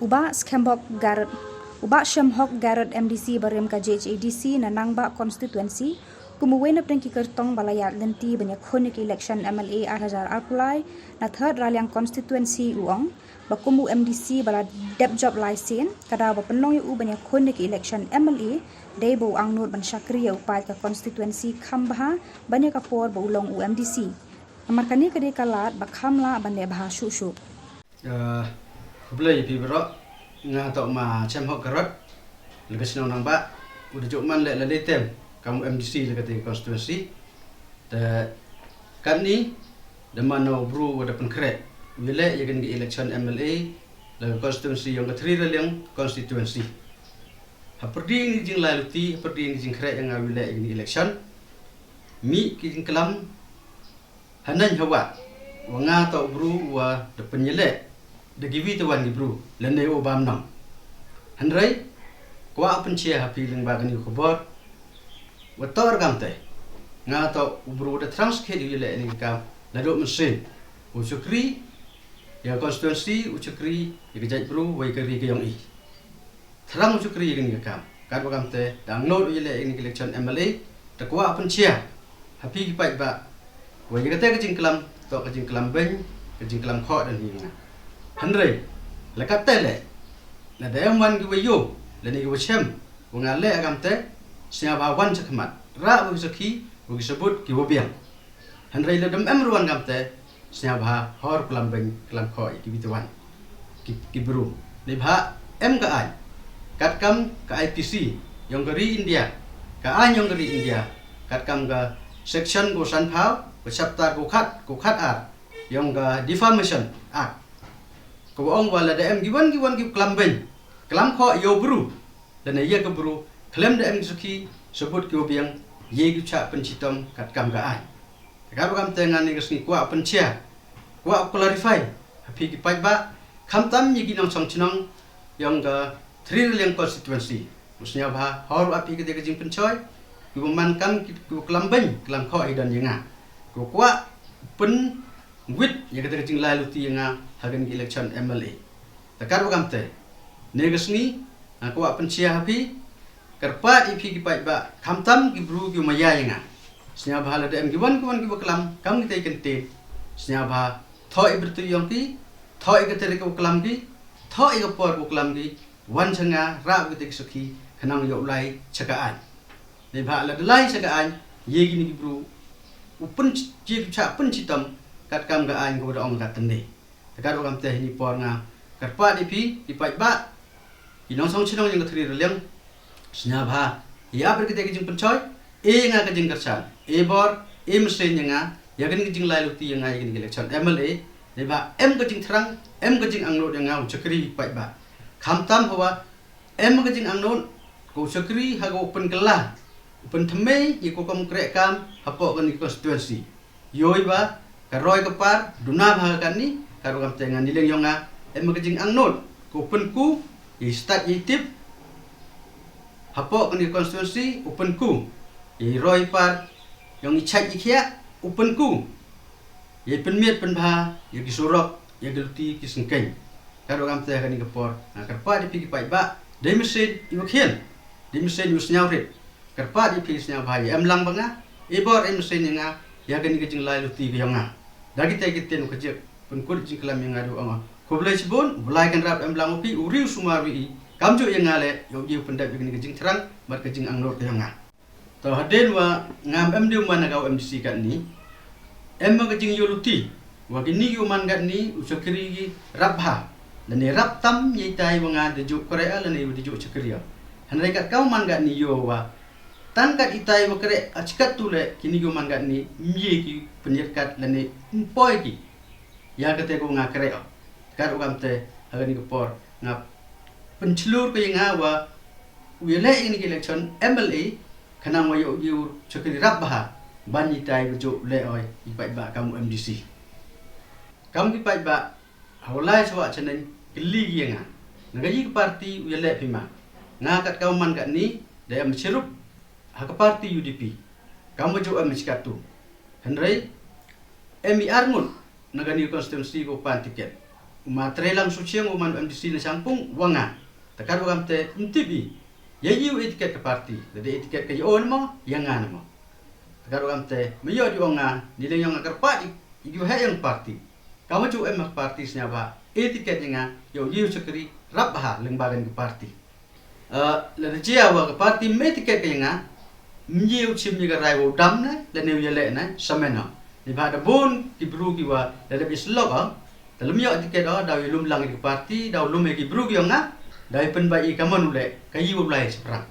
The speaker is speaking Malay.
Uba Shemhok Garrett MDC barem ka JHADC na nangba constituency kumuwen na prengki kertong balayat lenti banyak khonik election MLA 8000 arpulai na third ralyang constituency uong bakumu MDC bala dep job license kada ba penong yu banyak khonik election MLA debo angnur ban syakriya upai ka constituency khambaha banyak ka por ba ulong UMDC amarkani kade kalat bakhamla bande bha shu Belai pi berok ngah tok ma Shemhok Garrett lekas nang ba udah cuma le tem kamu MDC le kata konstitusi ta kan ni demano bru ada penkret wile ya kan election MLA le konstitusi yang ketri yang konstitusi haperdi ni jing laluti haperdi ni jing kret yang wile yang election mi ki jing kelam hanan hawa wanga tok bru wa de penyelek de givi tuan ni bro lene o bam nam handrai kwa pencia hapi leng ba ni khobor wator gamte nga to bro de transket yule ni ka la do mesin u chukri ya constituency u chukri ya jaj bro wai kari ke yong i thrang u chukri ni ka ka ba gamte dang no yule ni election MLA ta kwa pencia hapi ki pai ba wai ka te ka jingklam to ka jingklam ben ka jingklam kho dan ni nga Handrai, lekat tele, la dalam wan kita yo, la ni kita cem, wangale agam te, siapa wan cekmat, ra bagi seki, bagi sebut kita biang. Handrai la dalam ruan agam te, siapa hor kelam beng kelam koi kita wan, kita beru. Lebha MKI, kat kam ke IPC, yang dari India, ke yang dari India, kat kam ke section go sanpau, ke chapter go kat ar, yang ke defamation act. Kau orang wala dem giwan kelam ben kelam kho yo bru dan ye ke bru kelam dem suki sebut ke biang ye gi cha pencitom kat kam ga ai ka kam tengan ni gesni kwa pencia kwa clarify hapi ki pai ba kham tam ye gi nong song chinong yang ga three yang constituency musnya ba hor api ke de jing pencoy ki man kam ki kelam ben kelam kho ai dan yenga ko kwa pen wit ya kata jing lai luti yang hagen election MLA takar bagam te negasni aku pencia hapi kerpa ipi ki pai ba khamtam ki bru ki maya yang snya bhala dem giwan ki baklam kam ki kente snya ba thoi bertu yong ki thoi ke tere ko klam ki thoi ke por ko klam ki wan changa ra ki sukhi khanang yo lai chakaan ne bha la lai chakaan ye gi ni bru upun chi cha pun chitam kat kam ga an ko da ong kat tende takar kam te ni por nga karpa di pi di pai ba inong song chinong yang thri relyang snya bha ya ber ke jing pencoy nga ka jing kersan bor msen nga ya gen jing lai luti nga ya gen election MLA ne ba ka jing thrang ka jing angno nga chakri pai ba kham tam hawa ka jing angno ko chakri ha go open kala open thme ye ko kam kre kam hapo kan constituency yoi ba karoi kepar duna bhagan ni karo kam tengan nileng yonga ka jing angnot ko open ku i start tip hapo kan constituency open ku i roi par yong i chai ikhia open ku ye penmiet penbha ye gisorok ye gelti kisengkeng karo kam tengan ni kepor karpa di pigi pai ba demesin i wakhian demesin us nyawrit karpa di pigi snya bhai lang banga bor mesin nga ya gani ke jing lai luti ke yonga dagi te kiten ko je pun ko jing kelam yang adu anga ko blai sibun blai kan rap lang opi uriu sumari kamju yang ngale yo ji pendap gani ke jing terang mat ke jing angnor ke yonga to haden wa ngam MD mana ka MDC kan ni ke jing yo luti wa gini yo man gat ni usakri gi rabha dan ni rap tam ye tai wanga de ju korea la ni de ju chakriya hanai kat kau man gat ni yo wa tangkat itai wakre achkat tule kini go manggat ni mie ki penyerkat lane empoi ki ya kate ko ngakre kar ugam te hagani ko por ngap penclur ko yang wa wile ini election MLA kanang wa yo yu chakri rabha ban itai jo le oi ipai ba kamu MDC kamu ipai ba hawlai sawa chenen kili yang ngayi parti wile pima ngakat kau manggat ni daya mencerup hak parti UDP kamu jo miskatu Henry arngun nagani konstitusi ko pan tiket matrelang suciang uman MDC na sampung wanga takar wam te mtibi yayu etiket ke parti jadi etiket ke on mo yangan mo takar wam te meyo di wanga nilai yang kerpa igu ha yang parti kamu cu emak parti senyaba etiket nga yo yu sekeri rap ha lembagan ke parti la dia wa ke parti me etiket ke nga mjiu chim ni ga rai wo dam na la ne yele na samena ni ba da bon ki bru ki wa la le bislok dalam yo tiket dawi lum lang ke parti daw lum ki brug yo nga dawi pen bai kamon ule kayi ulai seperang